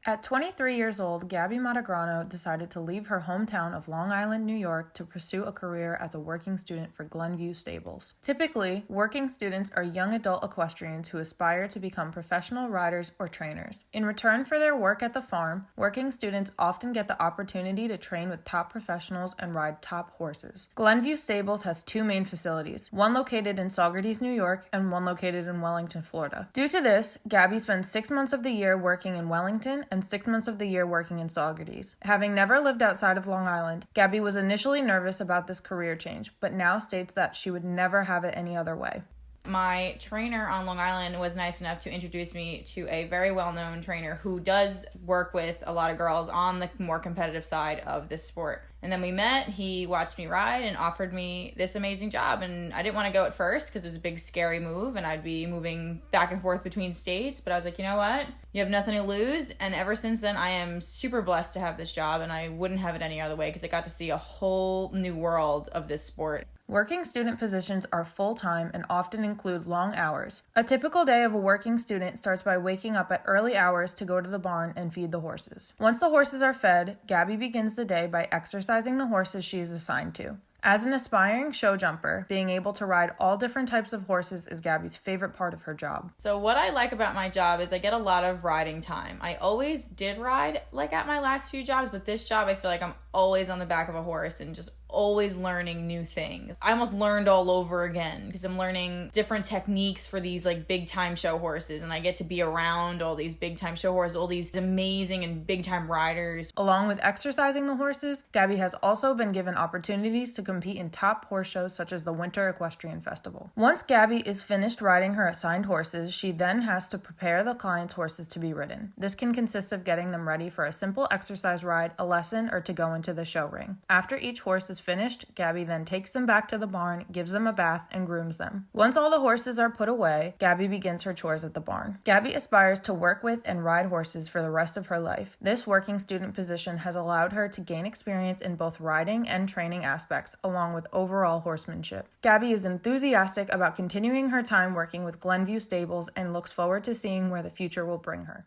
At 23 years old, Gabby Matagrano decided to leave her hometown of Long Island, New York to pursue a career as a working student for Glenview Stables. Typically, working students are young adult equestrians who aspire to become professional riders or trainers. In return for their work at the farm, working students often get the opportunity to train with top professionals and ride top horses. Glenview Stables has two main facilities, one located in Saugerties, New York, and one located in Wellington, Florida. Due to this, Gabby spends 6 months of the year working in Wellington and 6 months of the year working in Saugerties. Having never lived outside of Long Island, Gabby was initially nervous about this career change, but now states that she would never have it any other way. My trainer on Long Island was nice enough to introduce me to a very well-known trainer who does work with a lot of girls on the more competitive side of this sport. And then we met, he watched me ride and offered me this amazing job. And I didn't want to go at first because it was a big, scary move and I'd be moving back and forth between states. But I was like, you know what? You have nothing to lose. And ever since then, I am super blessed to have this job and I wouldn't have it any other way because I got to see a whole new world of this sport. Working student positions are full-time and often include long hours. A typical day of a working student starts by waking up at early hours to go to the barn and feed the horses. Once the horses are fed, Gabby begins the day by exercising the horses she is assigned to. As an aspiring show jumper, being able to ride all different types of horses is Gabby's favorite part of her job. So what I like about my job is I get a lot of riding time. I always did ride like at my last few jobs, but this job I feel like I'm always on the back of a horse and just always learning new things. I almost learned all over again because I'm learning different techniques for these like big time show horses and I get to be around all these big time show horses, all these amazing and big time riders. Along with exercising the horses, Gabby has also been given opportunities to compete in top horse shows such as the Winter Equestrian Festival. Once Gabby is finished riding her assigned horses, she then has to prepare the client's horses to be ridden. This can consist of getting them ready for a simple exercise ride, a lesson, or to go into the show ring. After each horse is finished, Gabby then takes them back to the barn, gives them a bath, and grooms them. Once all the horses are put away, Gabby begins her chores at the barn. Gabby aspires to work with and ride horses for the rest of her life. This working student position has allowed her to gain experience in both riding and training aspects, along with overall horsemanship. Gabby is enthusiastic about continuing her time working with Glenview Stables and looks forward to seeing where the future will bring her.